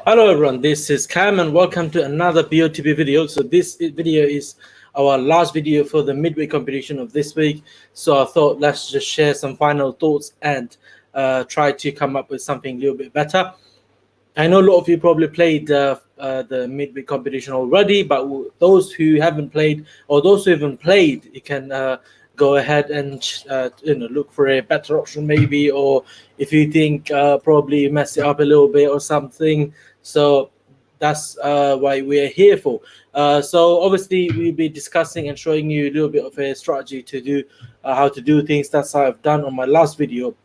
Hello everyone, this is Cam and welcome to another BOTB video. So this video is our last video for the midweek competition of this week. So I thought let's just share some final thoughts and try to come up with something a little bit better. I know a lot of you probably played the midweek competition already, but those who haven't played or those who haven't played, you can go ahead and look for a better option maybe, or if you think probably mess it up a little bit or something. So that's why we're here for. So obviously we'll be discussing and showing you a little bit of a strategy to do how to do things. That's how I've done on my last video.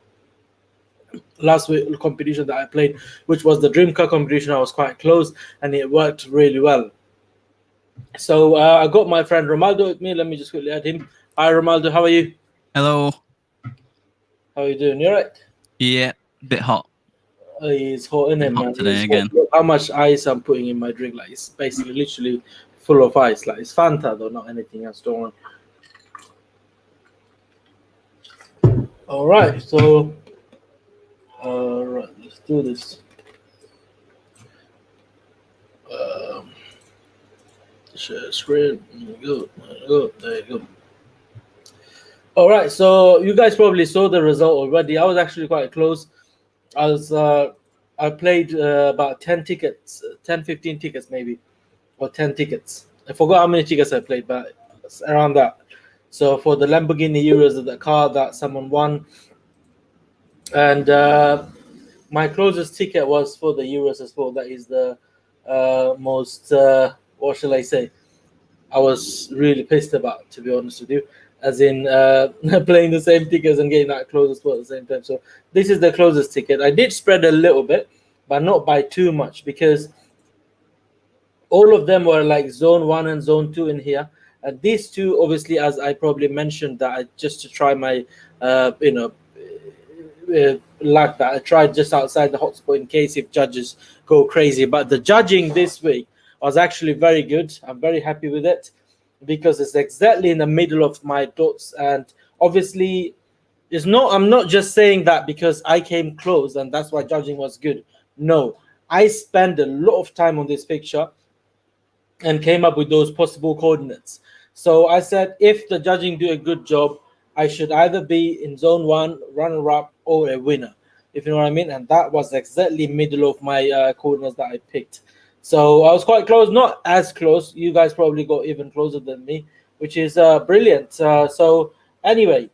Last week competition that I played, which was the dream car competition. I was quite close and it worked really well. So I got my friend Ronaldo with me. Let me just quickly add him. Hi Ronaldo, how are you? Hello. How are you doing? You alright? Yeah, bit hot. It's hot in it, man. Today again. Look how much ice I'm putting in my drink. Like it's basically literally full of ice. Like it's Fanta though, not anything else. Don't worry. Alright, so right, let's do this. Share screen. There you go. There you go. All right, so you guys probably saw the result already. I was actually quite close. I played about 10 tickets, 10, 15 tickets maybe, or 10 tickets. I forgot how many tickets I played, but it's around that. So for the Lamborghini Euros of the car that someone won, and my closest ticket was for the Euros as well. That is the most, what shall I say, I was really pissed about, to be honest with you, as in playing the same tickets and getting that closest spot at the same time. So this is the closest ticket. I did spread a little bit, but not by too much, because all of them were like zone 1 and zone 2 in here. And these two, obviously, as I probably mentioned, that I just to try my, luck, that I tried just outside the hotspot in case if judges go crazy. But the judging this week was actually very good. I'm very happy with it because it's exactly in the middle of my dots. And obviously, I'm not just saying that because I came close and that's why judging was good. No, I spent a lot of time on this picture and came up with those possible coordinates. So I said, if the judging do a good job, I should either be in zone 1, runner-up, or a winner, if you know what I mean. And that was exactly middle of my coordinates that I picked. So I was quite close, not as close. You guys probably got even closer than me, which is brilliant. So anyway,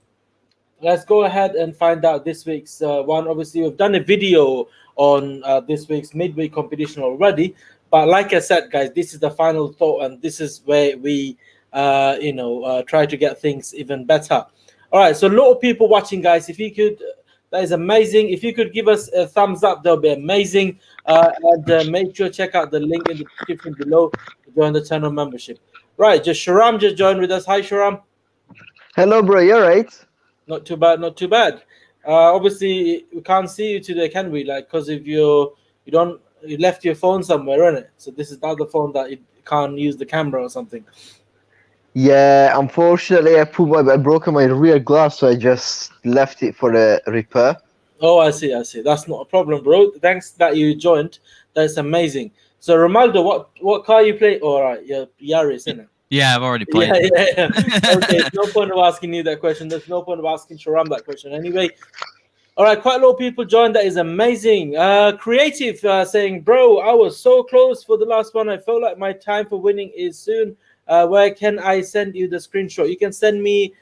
let's go ahead and find out this week's one. Obviously, we've done a video on this week's midweek competition already. But like I said, guys, this is the final thought, and this is where we, try to get things even better. All right, so a lot of people watching, guys. If you could, that is amazing. If you could give us a thumbs up, that'll be amazing. And make sure check out the link in the description below to join the channel membership. Right, just Sharam just joined with us. Hi, Sharam. Hello, bro. You're right. Not too bad, not too bad. Obviously, we can't see you today, can we? Like, because if you left your phone somewhere, innit? So this is the other phone that you can't use the camera or something. Yeah, unfortunately, I broke my rear glass, so I just left it for a repair. Oh, I see. That's not a problem, bro. Thanks that you joined. That's amazing. So, Ronaldo, what car you play? All right, yeah, Yaris, isn't it? Yeah, I've already played. Yeah. Okay, no point of asking you that question. There's no point of asking Sharam that question. Anyway, all right, quite a lot of people joined. That is amazing. Creative saying, bro, I was so close for the last one. I felt like my time for winning is soon. Where can I send you the screenshot? You can send me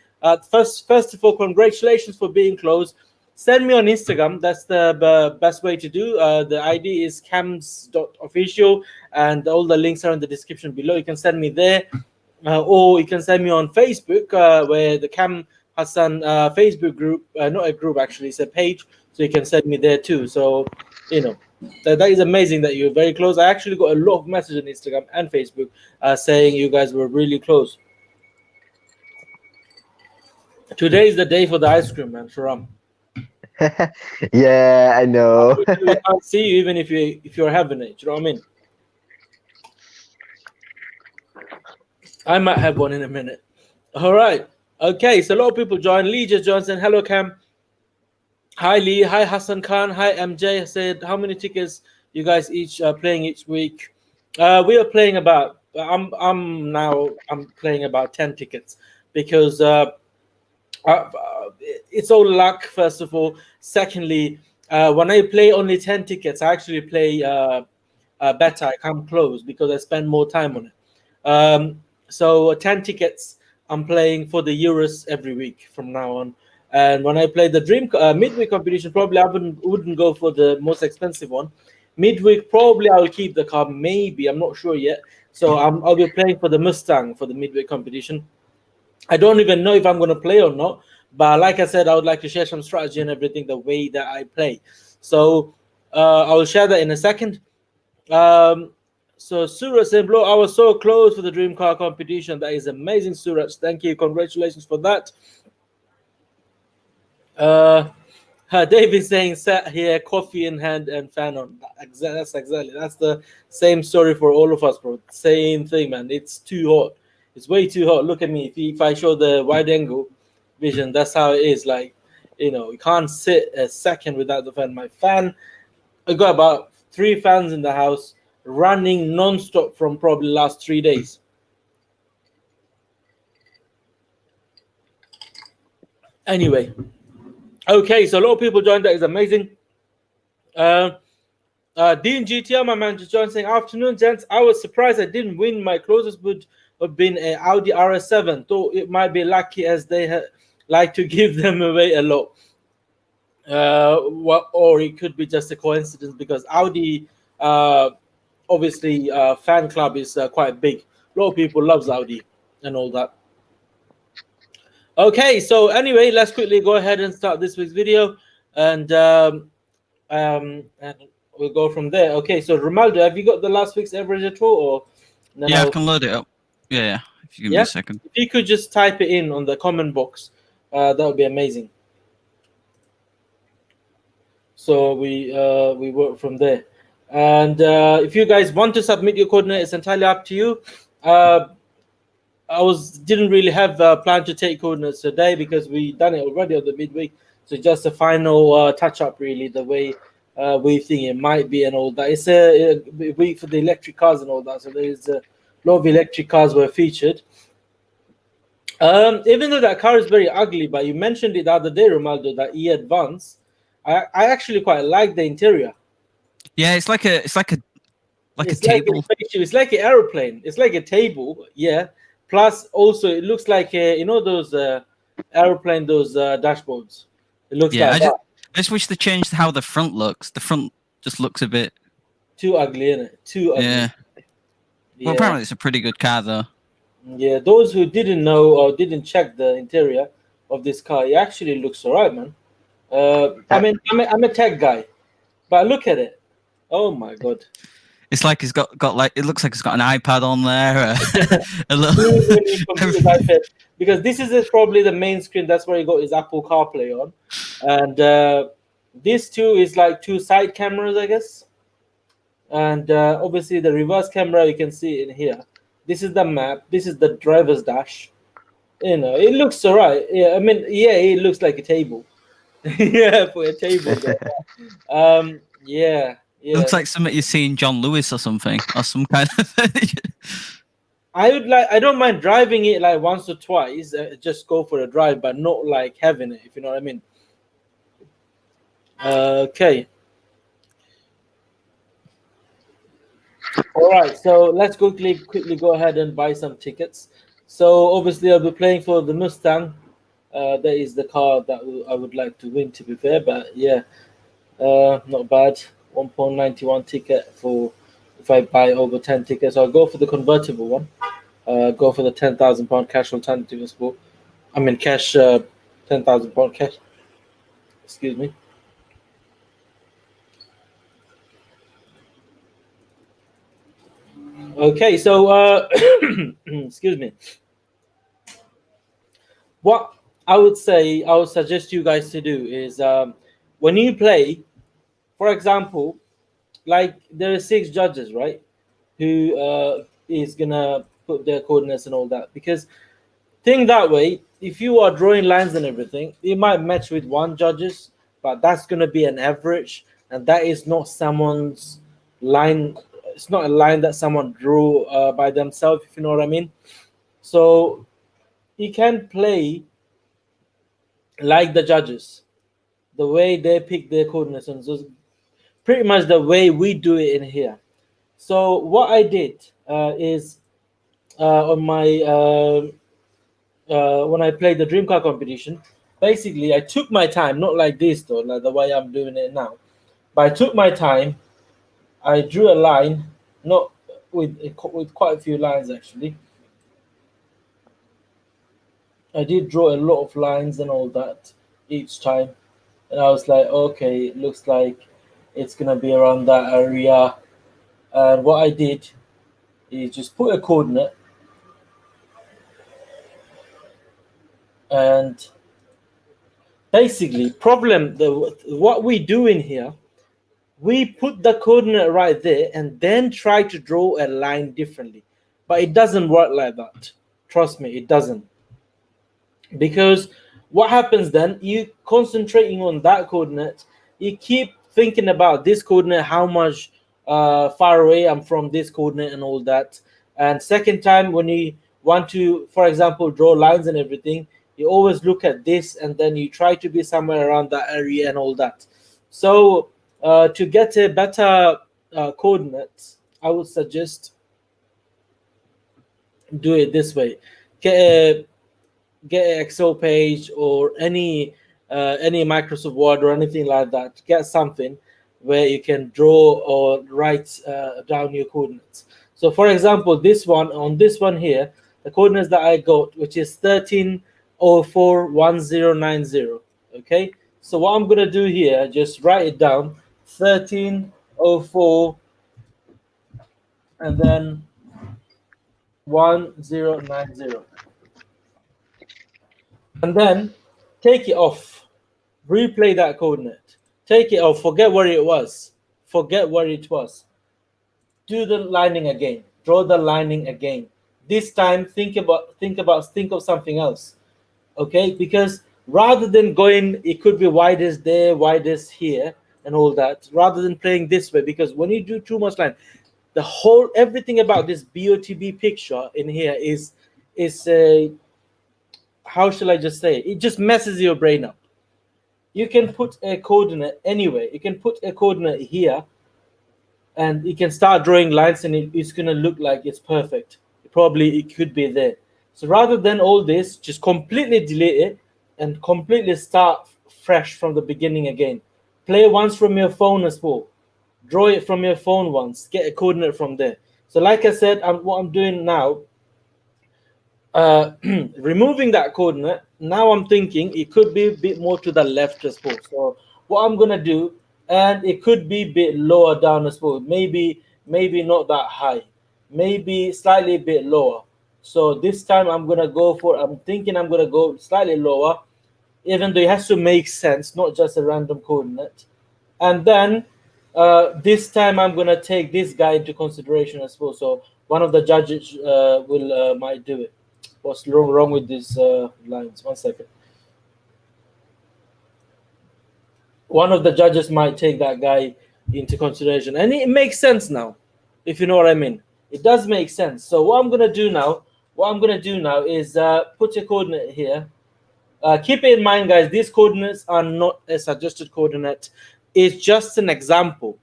first of all, congratulations for being close. Send me on Instagram. That's the best way to do. The ID is cams.official, and all the links are in the description below. You can send me there, or you can send me on Facebook, where the Cam Hasan Facebook group, not a group actually, it's a page. So you can send me there too. So that is amazing that you're very close. I actually got a lot of messages on Instagram and Facebook saying you guys were really close. Today is the day for the ice cream, man, Sharam. Yeah, I know. We can't see you even if you're having it. You know what I mean? I might have one in a minute. All right. Okay, so a lot of people joined. Lee just joined saying, hello, Cam. Hi, Lee. Hi, Hassan Khan. Hi, MJ. I said, how many tickets You guys each playing each week. We are playing about. I'm playing about 10 tickets because it's all luck. First of all, secondly, when I play only 10 tickets, I actually play better. I come close because I spend more time on it. So 10 tickets. I'm playing for the Euros every week from now on. And when I play the Dream midweek competition, probably I wouldn't go for the most expensive one. Midweek, probably I'll keep the car. Maybe, I'm not sure yet. So I'll be playing for the Mustang for the midweek competition. I don't even know if I'm going to play or not. But like I said, I would like to share some strategy and everything the way that I play. So I will share that in a second. So Suraj said, "Bro, I was so close for the dream car competition. That is amazing, Suraj. Thank you. Congratulations for that." David saying, "Sat here, coffee in hand and fan on." That's the same story for all of us, bro. Same thing, man. It's too hot. It's way too hot. Look at me. If I show the wide angle vision, that's how it is. Like, you can't sit a second without the fan. My fan, I got about 3 fans in the house running non-stop from probably last 3 days. Anyway, okay, so a lot of people joined. That is amazing. Dean GTR, my man, just joined saying, "Afternoon, gents. I was surprised I didn't win. My closest would have been an Audi RS7. Thought it might be lucky as they like to give them away a lot. Or it could be just a coincidence because Audi, obviously, fan club is quite big. A lot of people loves Audi and all that." Okay, so anyway, let's quickly go ahead and start this week's video, and we'll go from there. Okay, so Ronaldo, have you got the last week's average at all, or yeah, I can load it up. Yeah, if you give me a second. If you could just type it in on the comment box, that would be amazing. So we work from there, and if you guys want to submit your coordinate, it's entirely up to you. I didn't really have a plan to take coordinates today because we done it already on the midweek. So just a final touch up, really, the way we think it might be and all that. It's a week for the electric cars and all that. So there's a lot of electric cars were featured. Even though that car is very ugly, but you mentioned it the other day, Ronaldo, that E-Advance. I actually quite like the interior. Yeah, it's like a table. It's like an aeroplane. It's like a table. Yeah. Plus, also, it looks like those aeroplane, those dashboards. It looks like that. I just wish they changed how the front looks. The front just looks a bit too ugly, isn't it? Too ugly. Yeah. Well, apparently it's a pretty good car, though. Yeah, those who didn't know or didn't check the interior of this car, it actually looks alright, man. I'm a tech guy, but look at it. Oh my god. It's like it's got like, it looks like it's got an iPad on there. A little because this is probably the main screen. That's where he got his Apple CarPlay on, and this too is like 2 side cameras, I guess. And obviously the reverse camera, you can see in here. This is the map. This is the driver's dash. It looks alright. Yeah, it looks like a table. Yeah, for a table. Yeah. It looks like something you see in John Lewis or something, or some kind of thing. I don't mind driving it like once or twice, just go for a drive, but not like having it, if you know what I mean. Okay. All right, so let's quickly go ahead and buy some tickets. So obviously I'll be playing for the Mustang. That is the car that I would like to win, to be fair, but yeah, not bad. 1.91 ticket for if I buy over 10 tickets. I'll go for the convertible one. Go for the £10,000 cash alternative as well. Cash, £10,000 cash. Excuse me. Okay, so excuse me. What I would suggest you guys to do is when you play, for example, like there are 6 judges, right? Who is gonna put their coordinates and all that. Because think that way, if you are drawing lines and everything, it might match with 1 judges, but that's gonna be an average, and that is not someone's line. It's not a line that someone drew by themselves, if you know what I mean. So you can play like the judges, the way they pick their coordinates, and so pretty much the way we do it in here. So what I did is on my when I played the dream car competition, basically I took my time, not like this though, like the way I'm doing it now, but I took my time. I drew a line, not with quite a few lines actually. I did draw a lot of lines and all that each time, and I was like, okay, it looks like it's gonna be around that area. And what I did is just put a coordinate, and basically what we do in here, we put the coordinate right there and then try to draw a line differently, but it doesn't work like that. Trust me, it doesn't. Because what happens then, you concentrating on that coordinate, you keep thinking about this coordinate, how much far away I'm from this coordinate and all that. And second time, when you want to, for example, draw lines and everything, you always look at this and then you try to be somewhere around that area and all that. So to get a better coordinate, I would suggest do it this way. Get an Excel page or any Microsoft Word or anything like that. Get something where you can draw or write down your coordinates. So for example, this one, on this one here, the coordinates that I got, which is 13041090. Okay, so what I'm gonna do here, just write it down, 1304 and then 1090. And then take it off, replay that coordinate, take it off, forget where it was, do the lining again, draw the lining again. This time think of something else. Okay, because rather than going, it could be widest there, widest here and all that, rather than playing this way, because when you do too much line, everything about this BOTB picture in here is a, how shall I just say, it just messes your brain up. You can put a coordinate anyway. You can put a coordinate here and you can start drawing lines and it's going to look like it's perfect. Probably it could be there. So rather than all this, just completely delete it and completely start fresh from the beginning again. Play once from your phone as well. Draw it from your phone once. Get a coordinate from there. So like I said, what I'm doing now, removing that coordinate, now I'm thinking it could be a bit more to the left as well. So what I'm gonna do, and it could be a bit lower down as well, maybe not that high, maybe slightly a bit lower. So this time I'm thinking I'm gonna go slightly lower, even though it has to make sense, not just a random coordinate. And then this time I'm gonna take this guy into consideration as well. So one of the judges might do it. What's wrong with these lines? 1 second. One of the judges might take that guy into consideration, and it makes sense now, if you know what I mean. It does make sense. So what I'm gonna do now is put a coordinate here. Keep it in mind, guys, these coordinates are not a suggested coordinate. It's just an example.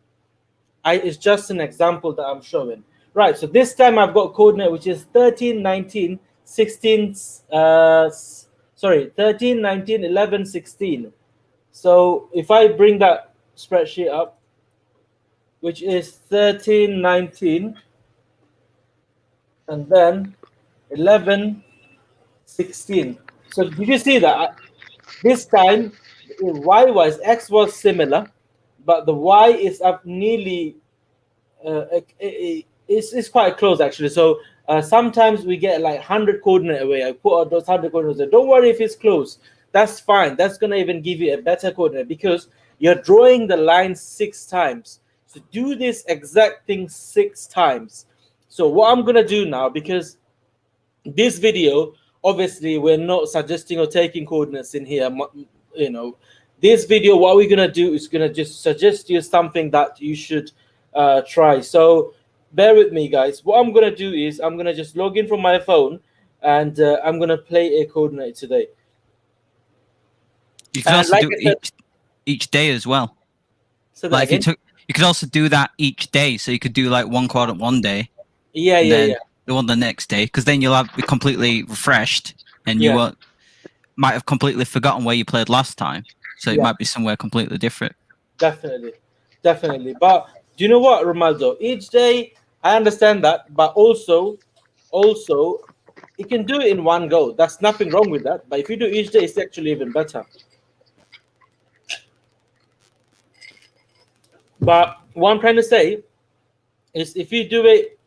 It's just an example that I'm showing. Right, so this time I've got coordinate which is 13, 19, 16, 13, 19, 11, 16. So if I bring that spreadsheet up, which is 13, 19, and then 11, 16. So did you see that? This time, y-wise, x was similar, but the y is up nearly, it's quite close actually. So sometimes we get like 100 coordinate away. I put out those 100 coordinates there. Don't worry if it's close. That's fine. That's going to even give you a better coordinate because you're drawing the line 6 times. So do this exact thing 6 times. So what I'm going to do now, because this video, obviously, we're not suggesting or taking coordinates in here. You know, this video, what we're going to do is going to just suggest you something that you should try. So bear with me, guys. What I'm gonna do is I'm gonna just log in from my phone, and I'm gonna play a coordinate today. You could And also like do I said, each day as well. say that Like if you again. took, you could also do that each day. So you could do like one quadrant one day, Yeah, and yeah, then yeah, the one the next day, because then you'll be completely refreshed, and you yeah, won't might have completely forgotten where you played last time. So it yeah. might be somewhere completely different. Definitely, definitely. But do you know what, Ronaldo? Each day, I understand that, but also, you can do it in one go. That's nothing wrong with that. But if you do each day, it's actually even better. But what I'm trying to say is, if you do it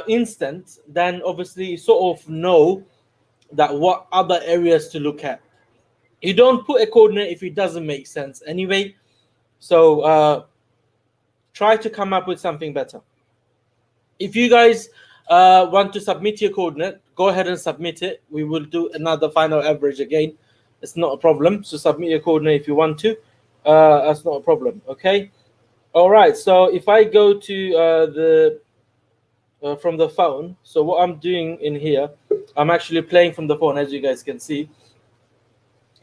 instant, then obviously you sort of know that what other areas to look at. You don't put a coordinate if it doesn't make sense anyway. So try to come up with something better. If you guys want to submit your coordinate, go ahead and submit it. We will do another final average again. It's not a problem. So submit your coordinate if you want to. That's not a problem. Okay. All right. So if I go to the from the phone, so what I'm doing in here, I'm actually playing from the phone, as you guys can see.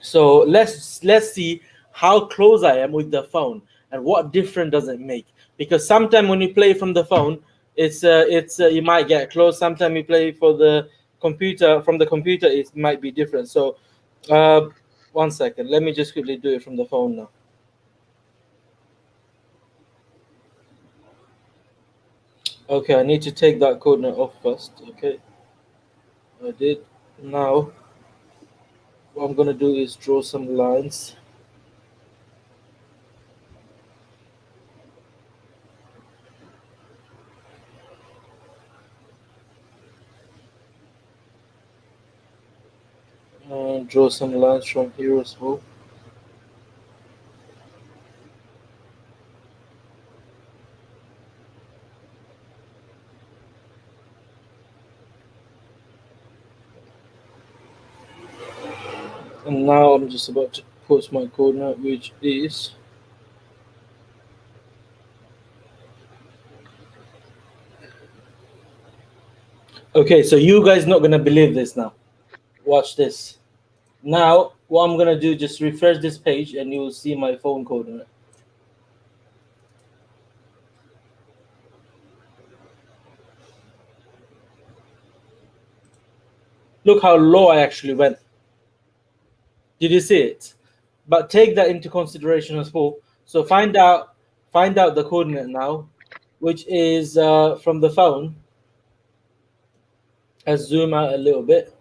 So let's see how close I am with the phone and what difference does it make. Because sometimes when you play from the phone, it's you might get close. Sometimes you play for the computer from the computer, it might be different. So uh, 1 second, let me just quickly do it from the phone now. Okay, I need to take that coordinate off first. Okay, I did. Now what I'm gonna do is draw some lines. Draw some lines from here as well. And now I'm just about to put my coordinate, which is okay. So you guys not gonna believe this now. Watch this. Now what I'm gonna do, just refresh this page, and you will see my phone coordinate. Look how low I actually went. Did you see it? But take that into consideration as well. So find out the coordinate now, which is from the phone. Let's zoom out a little bit.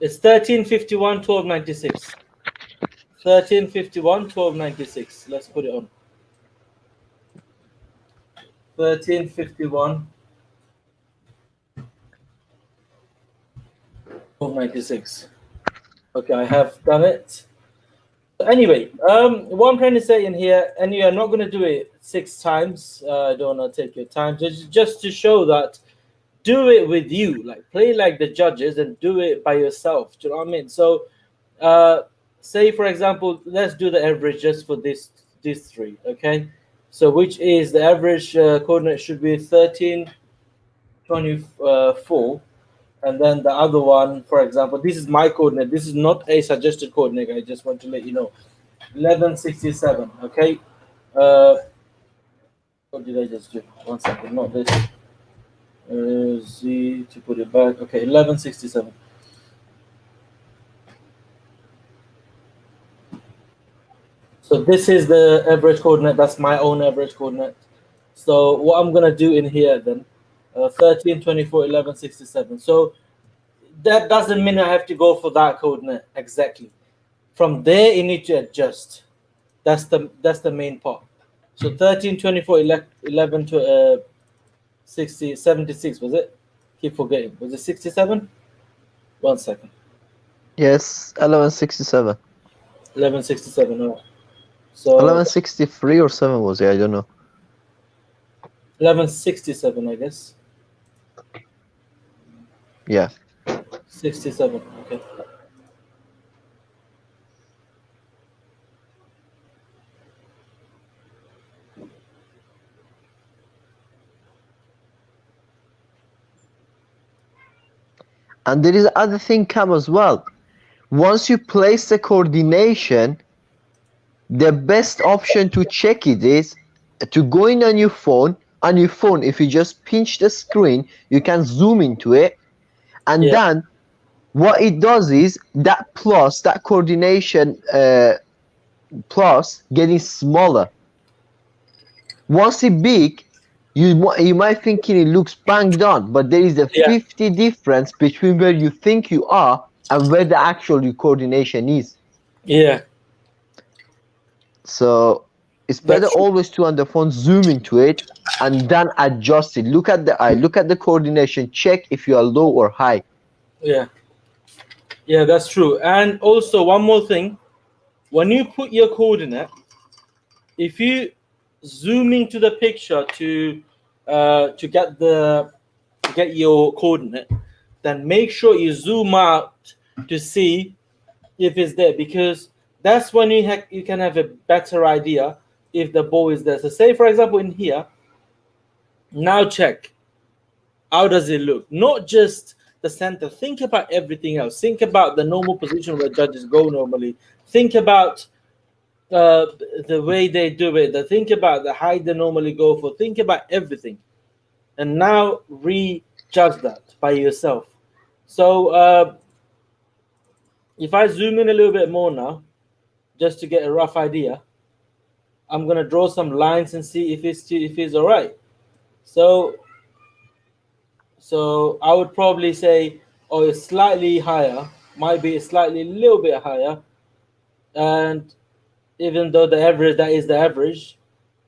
It's 1351 1296. 1351 1296. Let's put it on. 1351 1296. Okay, I have done it. Anyway, what I'm trying to say in here, and you're not going to do it 6 times. I don't want to take your time. Just to show that, do it with you. Like, play like the judges and do it by yourself. Do you know what I mean? So, say for example, let's do the average just for these three. Okay, so which is the average coordinate should be 1324. And then the other one, for example, this is my coordinate. This is not a suggested coordinate. I just want to let you know. 1167. Okay. What did I just do? 1 second. Not this. Z to put it back. Okay. 1167. So this is the average coordinate. That's my own average coordinate. So what I'm gonna do in here then, 13, 24, 1167. So that doesn't mean I have to go for that coordinate exactly. From there, you need to adjust. That's the main part. So 13, 24, 11 to 60, 76, was it? Keep forgetting. Was it 67? 1 second. Yes, 1167. 1167. All right. So 1163 or 7 was it? I don't know. 1167, I guess. Yeah. 67. Okay. And there is other thing come as well. Once you place the coordination, the best option to check it is to go in on your phone. On your phone, if you just pinch the screen, you can zoom into it, and Yeah, then what it does is that plus, that coordination plus getting smaller. Once it big, you might thinking it looks banged on, but there is a yeah, 50 difference between where you think you are and where the actual your coordination is. yeah. So it's better That's true. always to on the phone zoom into it and then adjust it. Look at the eye, look at the coordination, check if you are low or high. Yeah, yeah, that's true. And also one more thing, when you put your coordinate, if you zoom into the picture to get your coordinate, then make sure you zoom out to see if it's there, because that's when you can have a better idea if the ball is there. So say for example in here, now check how does it look, not just the center, think about everything else, think about the normal position where judges go normally, think about the way they do it, think about the height they normally go for, think about everything, and now rejudge that by yourself. So if I zoom in a little bit more now, just to get a rough idea, I'm gonna draw some lines and see if it's all right. So I would probably say, oh, it's slightly higher, might be slightly a little bit higher, and even though the average, that is the average,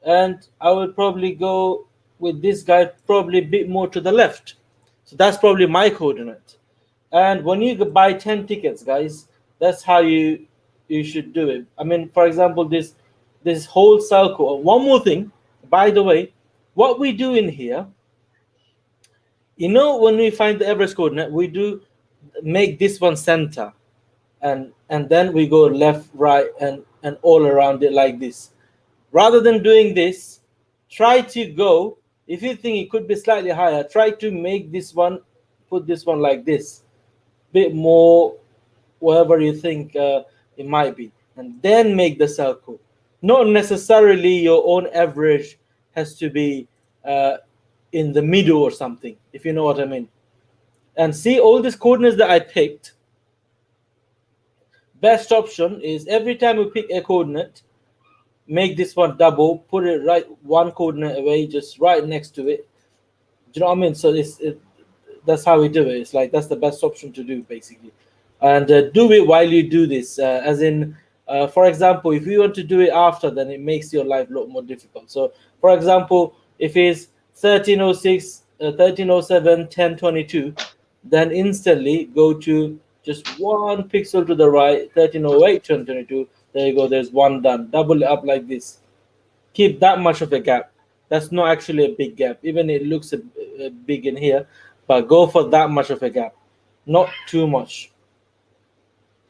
and I would probably go with this guy probably a bit more to the left. So that's probably my coordinate. And when you buy 10 tickets, guys, that's how you should do it. I mean, for example, this whole circle. One more thing, by the way, what we do in here, when we find the average coordinate, we do make this one center, and then we go left, right, and all around it like this. Rather than doing this, try to go, if you think it could be slightly higher, try to make this one, put this one like this, bit more, whatever you think it might be, and then make the circle. Not necessarily your own average has to be in the middle or something, if you know what I mean. And see all these coordinates that I picked, best option is every time we pick a coordinate, make this one double, put it right one coordinate away, just right next to it. Do you know what I mean? So that's how we do it. It's like that's the best option to do basically, and do it while you do this. As in, for example, if you want to do it after, then it makes your life a lot more difficult. So, for example, if it's 1306, 1307, 1022, then instantly go to just one pixel to the right, 1308, 1022. There you go. There's one done. Double it up like this. Keep that much of a gap. That's not actually a big gap. Even it looks a big in here, but go for that much of a gap. Not too much.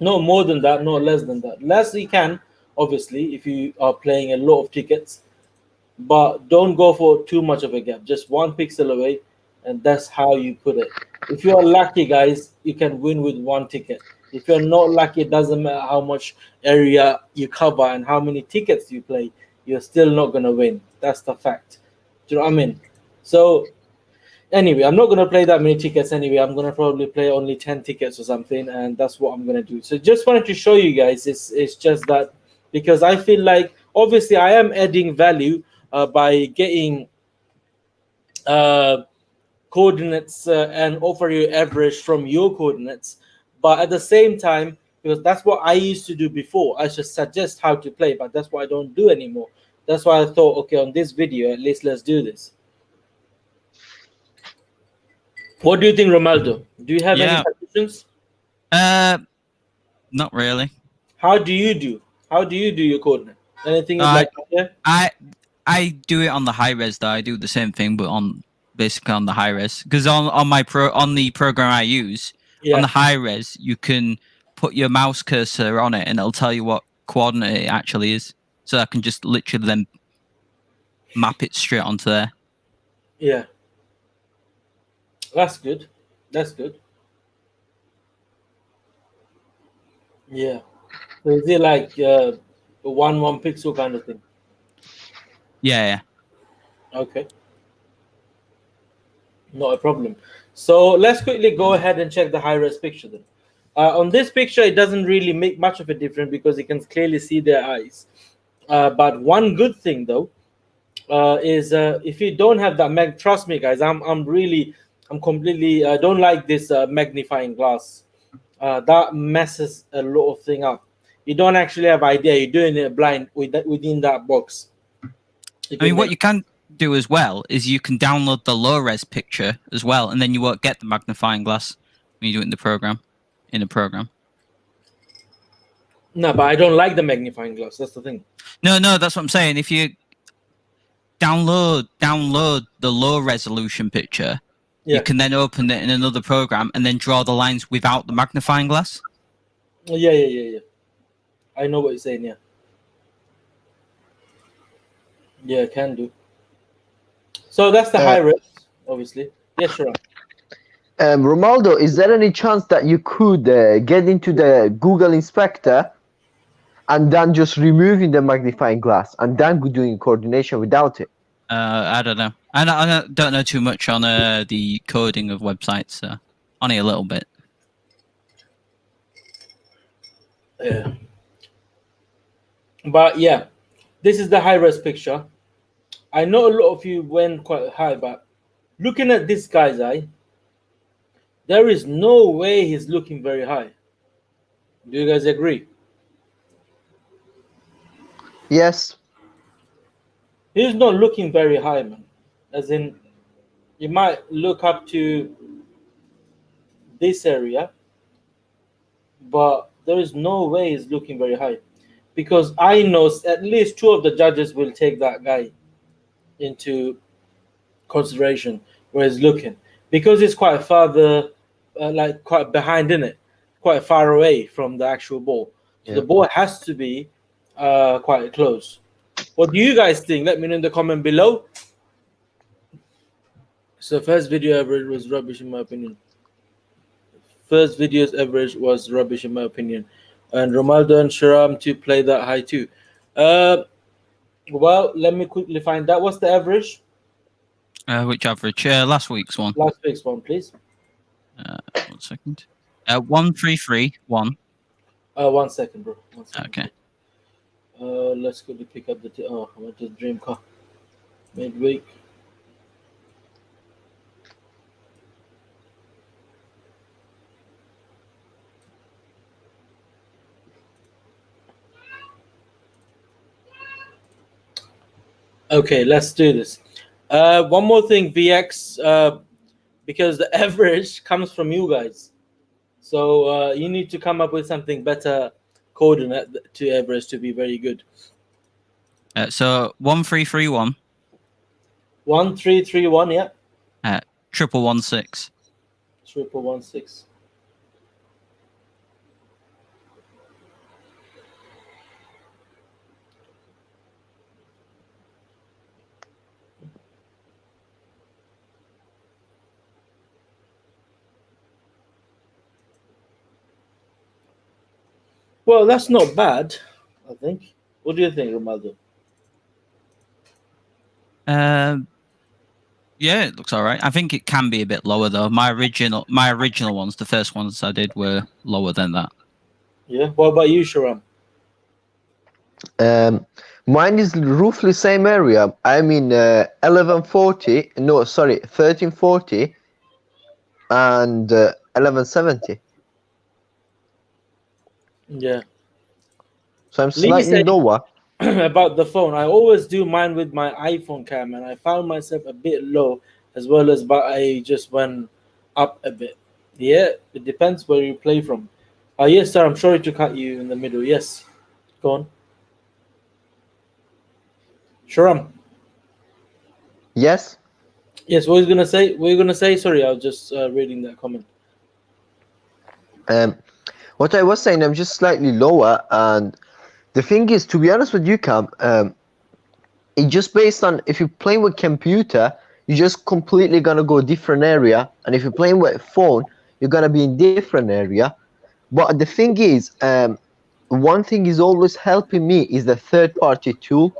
No more than that, no less than that. Less you can, obviously, if you are playing a lot of tickets, but don't go for too much of a gap. Just one pixel away, and that's how you put it. If you're lucky, guys, you can win with one ticket. If you're not lucky, it doesn't matter how much area you cover and how many tickets you play, you're still not gonna win. That's the fact. Do you know what I mean? So anyway, I'm not gonna play that many tickets anyway. I'm gonna probably play only 10 tickets or something, and that's what I'm gonna do. So just wanted to show you guys. It's just that, because I feel like obviously I am adding value by getting coordinates and offer you average from your coordinates, but at the same time, because that's what I used to do before, I just suggest how to play, but that's what I don't do anymore. That's why I thought, okay, on this video, at least let's do this. What do you think, Romaldo? Do you have any Yeah. suggestions? Not really. How do you do your coordinate? Anything you'd like to share? I do it on the high res though. I do the same thing, but basically on the high res. Because on the program I use, on the high res, you can put your mouse cursor on it, and it'll tell you what coordinate it actually is. So I can just literally then map it straight onto there. Yeah, that's good. That's good. Yeah. So is it like one pixel kind of thing? Yeah. Okay. Not a problem. So let's quickly go ahead and check the high-res picture then. On this picture, it doesn't really make much of a difference because you can clearly see their eyes. But one good thing though is if you don't have that trust me, guys, I'm completely don't like this magnifying glass. That messes a lot of thing up. You don't actually have idea. You're doing it blind within that box. I mean, what you can do as well is you can download the low res picture as well, and then you won't get the magnifying glass when you do it in the program. No, but I don't like the magnifying glass. That's the thing. No, that's what I'm saying. If you download the low resolution picture, you can then open it in another program and then draw the lines without the magnifying glass. Yeah. I know what you're saying. Yeah, can do. So that's the high res, obviously. Yes, sure. Romaldo, is there any chance that you could get into the Google Inspector and then just removing the magnifying glass and then doing coordination without it? I don't know. I don't know too much on the coding of websites, so only a little bit. Yeah. But yeah, this is the high-res picture. I know a lot of you went quite high, but looking at this guy's eye, there is no way he's looking very high. Do you guys agree? Yes. He's not looking very high, man. As in, you might look up to this area, but there is no way he's looking very high. Because I know at least 2 of the judges will take that guy into consideration where he's looking. Because he's quite farther, like quite behind in it, quite far away from the actual ball. So the ball has to be quite close. What do you guys think? Let me know in the comment below. So first video average was rubbish in my opinion. First video's average was rubbish in my opinion. And Romaldo and Sharam to play that high too. Well, let me quickly find that. What's the average? Which average? Last week's one. Last week's one, please. 1 second. 1331. 1 second, bro. 1 second. Okay. Let's quickly pick up the. I went to the dream car. Midweek. Okay, let's do this. One more thing, VX, because the average comes from you guys. So you need to come up with something better coordinate to average to be very good. So 1331. 1331, yeah. 1116. 1116. Well, that's not bad, I think. What do you think, Romaldo? Yeah, it looks all right. I think it can be a bit lower though. My original ones, the first ones I did, were lower than that. Yeah. What about you, Sharam? Mine is roughly same area. I mean, 1140. No, sorry, 1340 and 1170. Yeah. So I'm slightly lower. About the phone, I always do mine with my iPhone cam, and I found myself a bit low as well as, but I just went up a bit. Yeah, it depends where you play from. Yes, sir. I'm sorry to cut you in the middle. Yes, go on. Sharam. Yes. Yes. What are you gonna say? What are you gonna say? Sorry, I was just reading that comment. What I was saying, I'm just slightly lower, and the thing is, to be honest with you, Cam, it just based on if you're playing with computer, you're just completely gonna go different area, and if you're playing with phone, you're gonna be in different area. But the thing is, one thing is always helping me is the third-party tool,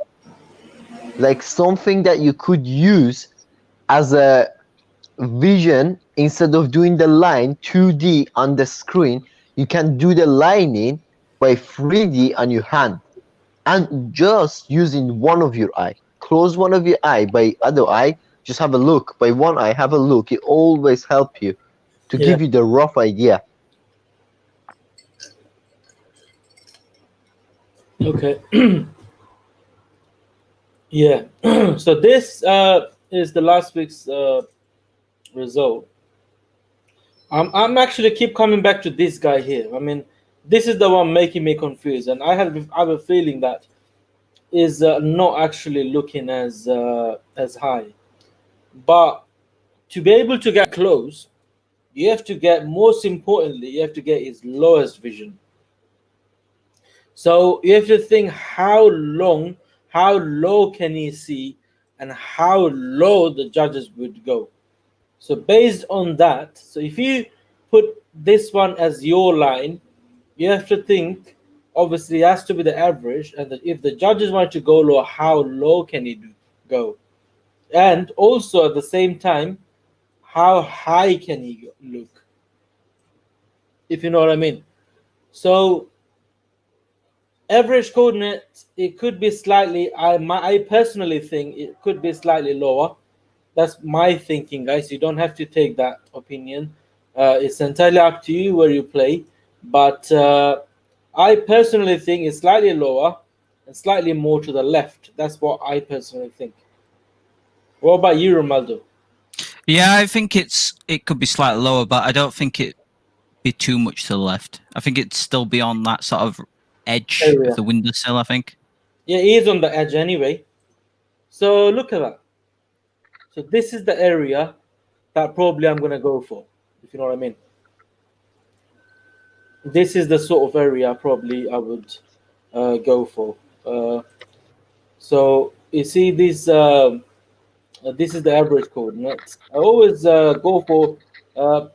like something that you could use as a vision. Instead of doing the line 2D on the screen, you can do the lining by 3D on your hand, and just using one of your eye. Close one of your eye, by other eye just have a look, by one eye have a look. It always help you to Yeah. give you the rough idea. Okay. Yeah. So this is the last week's result. I'm actually keep coming back to this guy here. I mean, this is the one making me confused, and I have a feeling that is not actually looking as high. But to be able to get close, you have to get, most importantly, you have to get his lowest vision. So you have to think how low can he see, and how low the judges would go. So based on that, so if you put this one as your line, you have to think, obviously it has to be the average, and that if the judges want to go low, how low can he go? And also at the same time, how high can he look? If you know what I mean. So average coordinate, it could be slightly, I personally think it could be slightly lower. That's my thinking, guys. You don't have to take that opinion. It's entirely up to you where you play. But I personally think it's slightly lower and slightly more to the left. That's what I personally think. What about you, Romaldo? Yeah, I think it could be slightly lower, but I don't think it be too much to the left. I think it'd still be on that sort of edge Area. of the windowsill, I think. Yeah, he is on the edge anyway. So look at that. So this is the area that probably I'm gonna go for, if you know what I mean. This is the sort of area probably I would go for. So you see this is the average coordinates. I always go for, not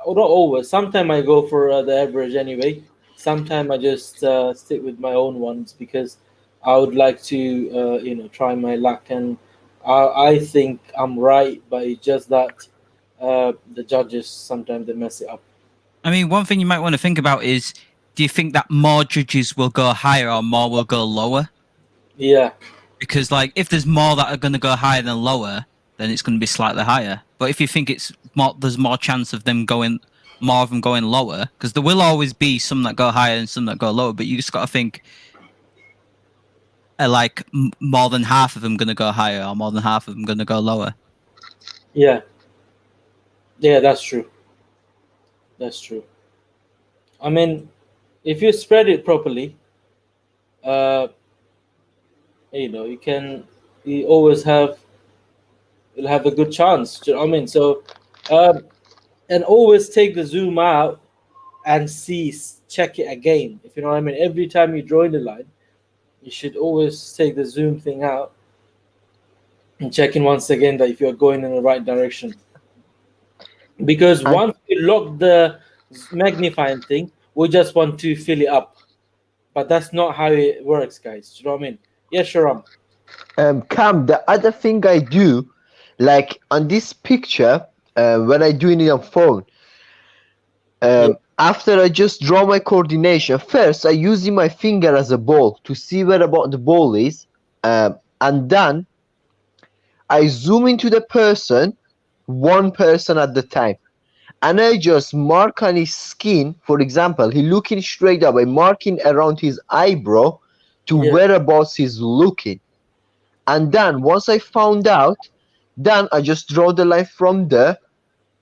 always. Sometimes I go for the average anyway. Sometimes I just stick with my own ones because I would like to, try my luck, and I think I'm right, but it's just that the judges sometimes they mess it up. I mean, one thing you might want to think about is, do you think that more judges will go higher or more will go lower? Yeah. Because, like, if there's more that are going to go higher than lower, then it's going to be slightly higher. But if you think there's more chance of more of them going lower, because there will always be some that go higher and some that go lower. But you just got to think, more than half of them going to go higher or more than half of them going to go lower. Yeah. Yeah, that's true. That's true. I mean, if you spread it properly, uh, you always you'll have a good chance. Do you know what I mean? So, and always take the zoom out and check it again. If you know what I mean. Every time you draw in the line, you should always take the zoom thing out and check in once again that if you're going in the right direction. Because And once you lock the magnifying thing, we just want to fill it up. But that's not how it works, guys. Do you know what I mean? Yeah, sure. Cam, the other thing I do, like on this picture, when I do it on phone, Yeah, after I just draw my coordination, first I using my finger as a ball to see where about the ball is, and then I zoom into the person, one person at the time, and I just mark on his skin. For example, he looking straight up, I'm marking around his eyebrow to yeah, whereabouts he's looking. And then once I found out, then I just draw the line from there,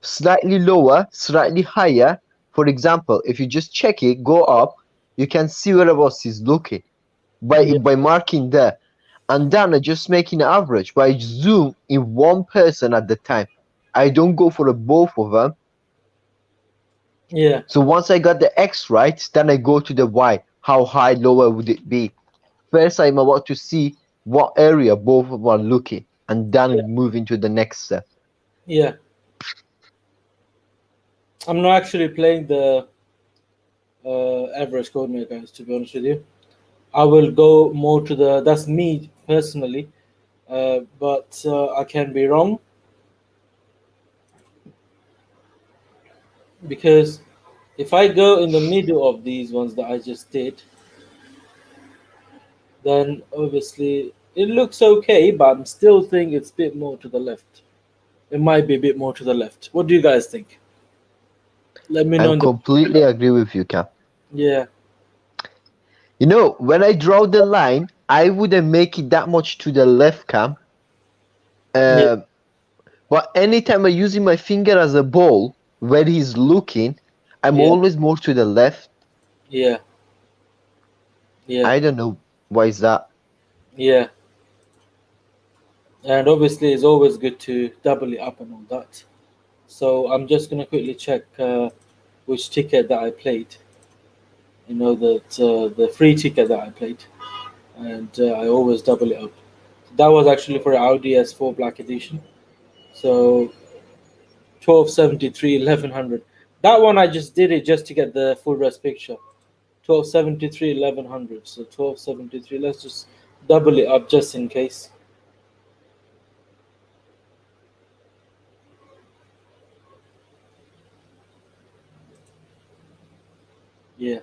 slightly lower, slightly higher. For example, if you just check it, go up, you can see whereabouts he's looking yeah, by marking there. And then I just making an average, but I zoom in one person at the time. I don't go for the both of them. yeah, So once I got the X right, then I go to the Y. How high, lower would it be? First, I'm about to see what area both of them are looking, and then yeah, move into the next step. yeah. I'm not actually playing average coordinate, guys. To be honest with you, I will go more to the. That's me personally, but I can be wrong because if I go in the middle of these ones that I just did, then obviously it looks okay, but I'm still think it's a bit more to the left. It might be a bit more to the left. What do you guys think? Let me know I'm in the completely agree with you, Cam. yeah. You know, when I draw the line, I wouldn't make it that much to the left, Cam. Yeah, Uh, but anytime I'm using my finger as a ball where he's looking, I'm yeah, always more to the left. yeah, yeah, I don't know why is that. yeah. And obviously, it's always good to double it up and all that. So I'm just gonna quickly check which ticket that I played. You know that the free ticket that I played, and I always double it up. That was actually for Audi S4 Black Edition. So 1273 1100. That one I just did it just to get the full rest picture. 1273 1100. So 1273. Let's just double it up just in case. Yeah.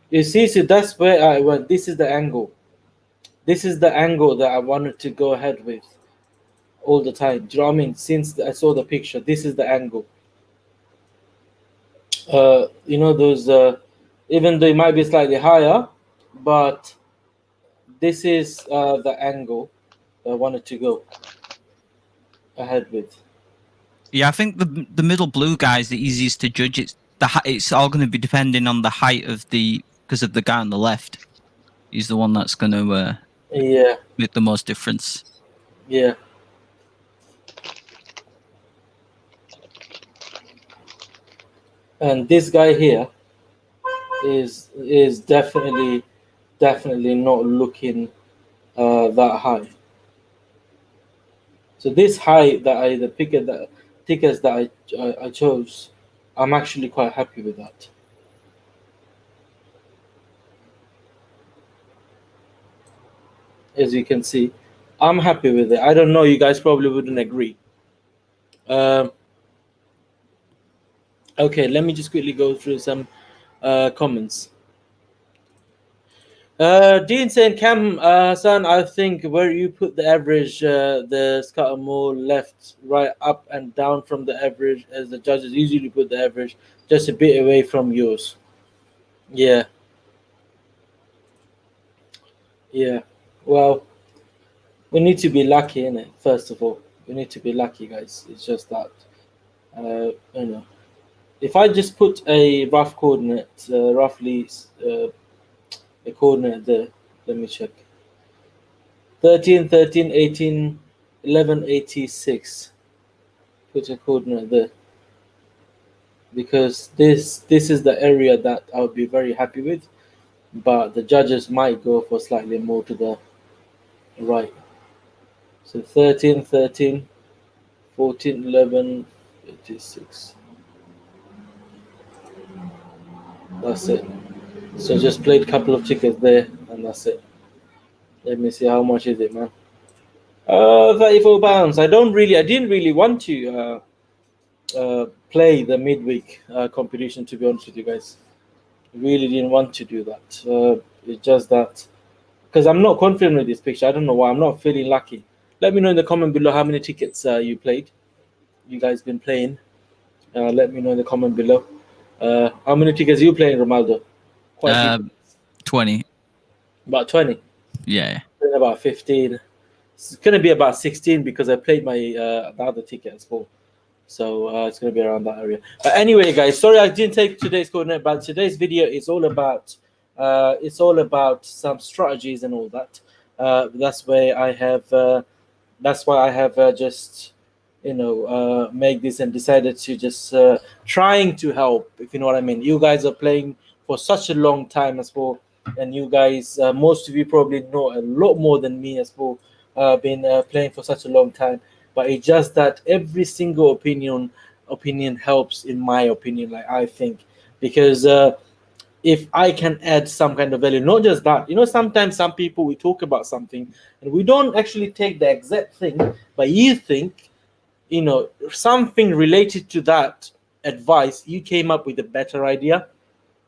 You see, so that's where I went. This is the angle. This is the angle that I wanted to go ahead with all the time. Do you know what I mean? Since I saw the picture, this is the angle. You know those. Even though it might be slightly higher, but this is the angle I wanted to go ahead with. Yeah, I think the middle blue guy is the easiest to judge. It's all going to be depending on the height of because of the guy on the left. He's the one that's going to Yeah, make the most difference. yeah. And this guy here is definitely not looking that high. So this height that the tickets that I chose, I'm actually quite happy with that. As you can see, I'm happy with it. I don't know, you guys probably wouldn't agree. Um, okay, let me just quickly go through some comments. Dean saying, Cam, son, I think where you put the average, the scatter more left, right, up, and down from the average, as the judges usually put the average, just a bit away from yours. Yeah, yeah. Well, we need to be lucky, innit? First of all, we need to be lucky, guys. It's just that, you know, if I just put a rough coordinate, roughly a coordinate there, let me check. 13, 13, 18, 11, 86. Put a coordinate there because this is the area that I would be very happy with, but the judges might go for slightly more to the right. So 13, 13, 14, 11, 86. That's it. So just played a couple of tickets there, and that's it. Let me see how much is it, man. 34 pounds. I didn't really want to play the midweek competition. To be honest with you guys, really didn't want to do that. It's just that because I'm not confident with this picture. I don't know why. I'm not feeling lucky. Let me know in the comment below how many tickets you played. You guys been playing. Let me know in the comment below. How many tickets you playing, Ronaldo? Quite a few. 20. About 20. Yeah. About 15. It's gonna be about 16 because I played my the other ticket as well. So it's gonna be around that area. But anyway, guys, sorry I didn't take today's coordinate, but today's video is all about some strategies and all that. That's why I have just make this and decided to just trying to help, if you know what I mean. You guys are playing for such a long time as well, and you guys, most of you probably know a lot more than me as well. Been playing for such a long time, but it's just that every single opinion helps, in my opinion. Like, I think because if I can add some kind of value, not just that, sometimes some people, we talk about something and we don't actually take the exact thing, but you think, something related to that advice, you came up with a better idea,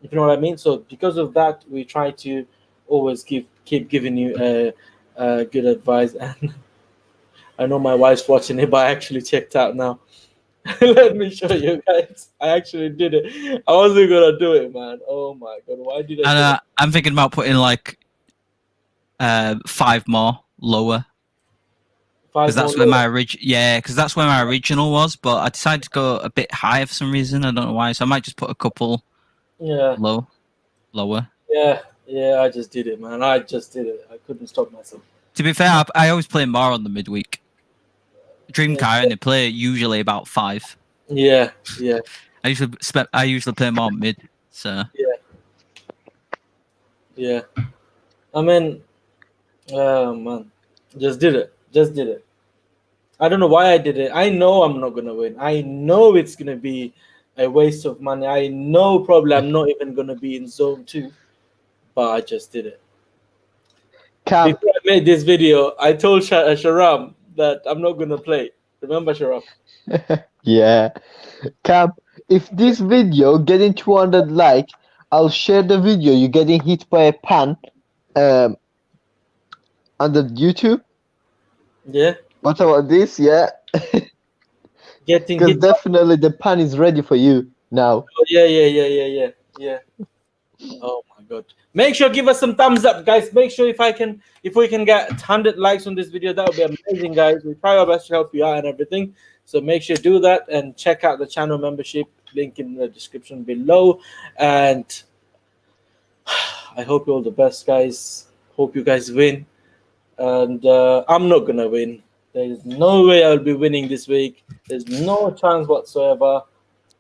if you know what I mean. So because of that, we try to always keep giving you good advice. And I know my wife's watching it, but I actually checked out now. Let me show you guys. I actually did it. I wasn't gonna do it, man. Oh my god, why did I do it? I'm thinking about putting like 5 more lower. Because that's where my because that's where my original was, but I decided to go a bit higher for some reason. I don't know why, so I might just put a couple lower. Yeah, I just did it, man. I just did it. I couldn't stop myself. To be fair, I always play more on the midweek. Dream car, and they play usually about 5. Yeah. I usually play more mid. So yeah. I mean, oh man, just did it. I don't know why I did it. I know I'm not gonna win. I know it's gonna be a waste of money. I know probably I'm not even gonna be in zone 2, but I just did it. Cam, before I made this video, I told Sharam that I'm not gonna play. Remember, Sharam? yeah. Cam, if this video getting 200 likes, I'll share the video you getting hit by a pan under YouTube. Yeah. What about this? Yeah. Getting Because hit. definitely the pan is ready for you now. Oh, yeah. Oh my god. Make sure give us some thumbs up, guys. Make sure if we can get 100 likes on this video, that would be amazing, guys. We try our best to help you out and everything. So make sure do that and check out the channel membership link in the description below. And I hope you all the best, guys. Hope you guys win. And I'm not gonna win. There is no way I'll be winning this week. There's no chance whatsoever.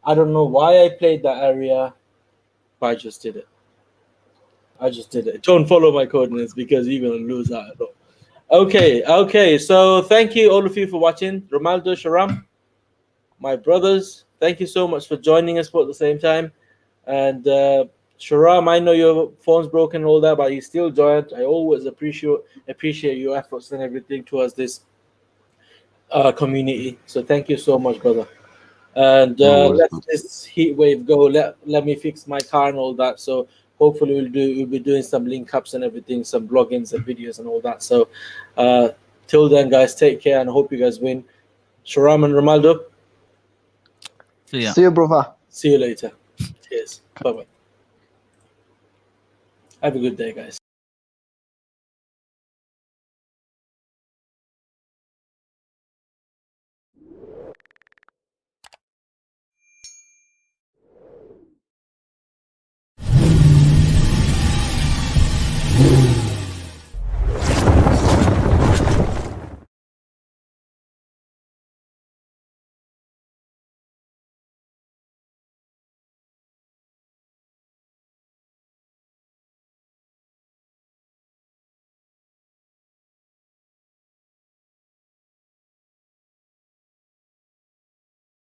I don't know why I played that area, but I just did it. Don't follow my coordinates because you're gonna lose out. Okay. So thank you all of you for watching. Ronaldo, Sharam, my brothers, thank you so much for joining us for at the same time. And Sharam, I know your phone's broken and all that, but you still joined. I always appreciate your efforts and everything towards this community. So thank you so much, brother. And let this heat wave go. Let me fix my car and all that. So hopefully we'll be doing some link ups and everything, some bloggings and videos and all that. So till then, guys, take care and I hope you guys win. Sharam and Ronaldo. See you, brother. See you later. Cheers. Bye bye. Have a good day, guys.